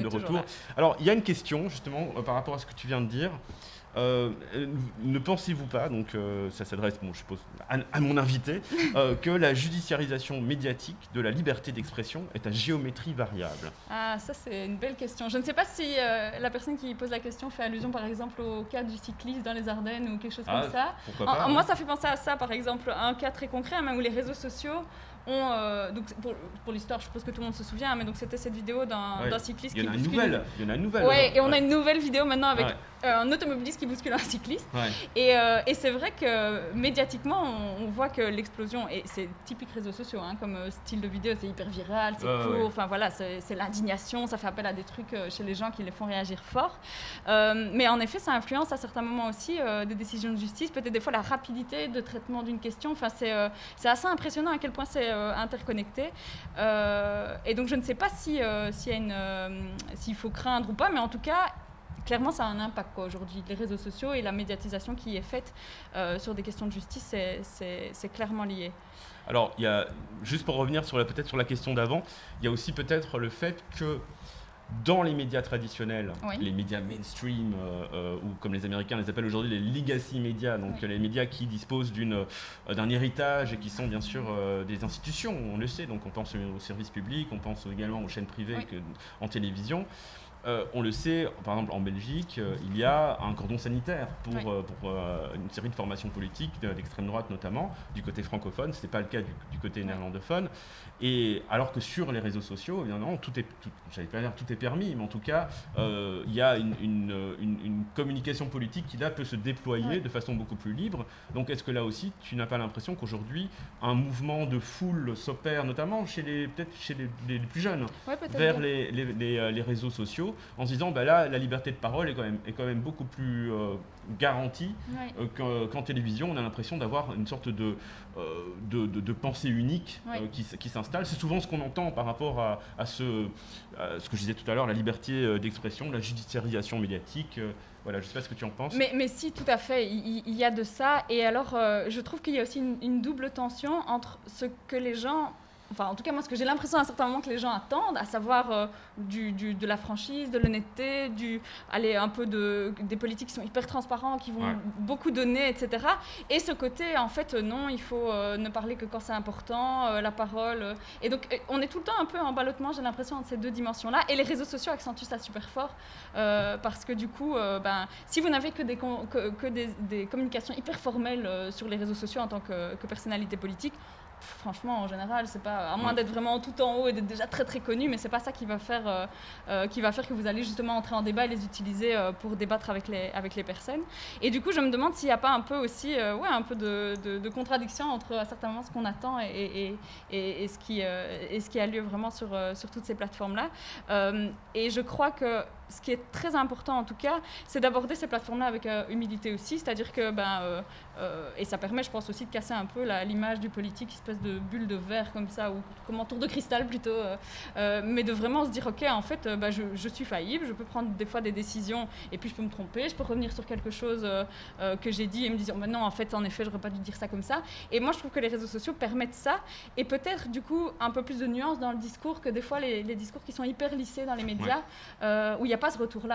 de retour. Là. Alors, il y a une question, justement, par rapport à ce que tu viens de dire. Ne pensez-vous pas, donc ça s'adresse, je suppose, à mon invité, que la judiciarisation médiatique de la liberté d'expression est à géométrie variable? Ah, ça c'est une belle question. Je ne sais pas si la personne qui pose la question fait allusion par exemple au cas du cycliste dans les Ardennes ou quelque chose comme ça. Pourquoi pas, moi, ça fait penser à ça, par exemple, un cas très concret, où les réseaux sociaux donc pour l'histoire, je suppose que tout le monde se souvient, mais donc c'était cette vidéo d'un cycliste qui bouscule. Il y en a une nouvelle. Ouais, et on a une nouvelle vidéo maintenant avec un automobiliste qui bouscule un cycliste. Ouais. Et c'est vrai que médiatiquement, on voit que l'explosion, et c'est typique réseaux sociaux, comme style de vidéo, c'est hyper viral, c'est court, enfin voilà, c'est l'indignation, ça fait appel à des trucs chez les gens qui les font réagir fort. Mais en effet, ça influence à certains moments aussi des décisions de justice, peut-être des fois la rapidité de traitement d'une question. Enfin, c'est assez impressionnant à quel point c'est interconnecté. Et donc je ne sais pas s'il faut craindre ou pas, mais en tout cas, clairement, ça a un impact aujourd'hui. Les réseaux sociaux et la médiatisation qui est faite sur des questions de justice, c'est clairement lié. Alors, il y a, juste pour revenir peut-être sur la question d'avant, il y a aussi peut-être le fait que dans les médias traditionnels, les médias mainstream, ou comme les Américains les appellent aujourd'hui les legacy médias, donc les médias qui disposent d'un héritage et qui sont bien sûr des institutions, on le sait, donc on pense aux services publics, on pense également aux chaînes privées en télévision. On le sait, par exemple en Belgique, il y a un cordon sanitaire pour une série de formations politiques d'extrême droite notamment, du côté francophone, ce n'est pas le cas du côté néerlandophone. Et alors que sur les réseaux sociaux, évidemment, j'allais pas dire tout est permis, mais en tout cas, il y a une communication politique qui là peut se déployer de façon beaucoup plus libre. Donc est-ce que là aussi, tu n'as pas l'impression qu'aujourd'hui, un mouvement de foule s'opère, notamment peut-être chez les plus jeunes, vers les réseaux sociaux, en se disant là la liberté de parole est quand même beaucoup plus garantie qu'en télévision. On a l'impression d'avoir une sorte de pensée unique qui s'installe. C'est souvent ce qu'on entend par rapport à ce que je disais tout à l'heure, la liberté d'expression, la judiciarisation médiatique. Voilà, je ne sais pas ce que tu en penses. Mais si, tout à fait, il y a de ça. Et alors, je trouve qu'il y a aussi une double tension entre ce que les gens... Enfin, en tout cas, moi, ce que j'ai l'impression à un certain moment que les gens attendent, à savoir de la franchise, de l'honnêteté, un peu des politiques qui sont hyper transparents, qui vont beaucoup donner, etc. Et ce côté, en fait, non, il faut ne parler que quand c'est important, la parole. Et donc, on est tout le temps un peu en ballottement, j'ai l'impression, entre ces deux dimensions-là. Et les réseaux sociaux accentuent ça super fort, parce que du coup, si vous n'avez que des communications hyper formelles sur les réseaux sociaux en tant que personnalité politique, franchement, en général, c'est pas, à moins d'être vraiment tout en haut et d'être déjà très très connu, mais c'est pas ça qui va faire que vous allez justement entrer en débat et les utiliser pour débattre avec les personnes. Et du coup, je me demande s'il n'y a pas un peu aussi un peu de contradiction entre à certains moments ce qu'on attend et ce qui a lieu vraiment sur toutes ces plateformes-là. Et je crois que ce qui est très important en tout cas, c'est d'aborder ces plateformes-là avec humilité aussi, c'est-à-dire que et ça permet, je pense aussi, de casser un peu l'image du politique, espèce de bulle de verre comme ça, ou comme en tour de cristal plutôt, mais de vraiment se dire ok, en fait, je suis faillible, je peux prendre des fois des décisions et puis je peux me tromper, je peux revenir sur quelque chose que j'ai dit et me dire non, en fait, en effet, j'aurais pas dû dire ça comme ça. Et moi, je trouve que les réseaux sociaux permettent ça, et peut-être du coup un peu plus de nuance dans le discours que des fois les discours qui sont hyper lissés dans les médias, où il n'y a pas ce retour-là.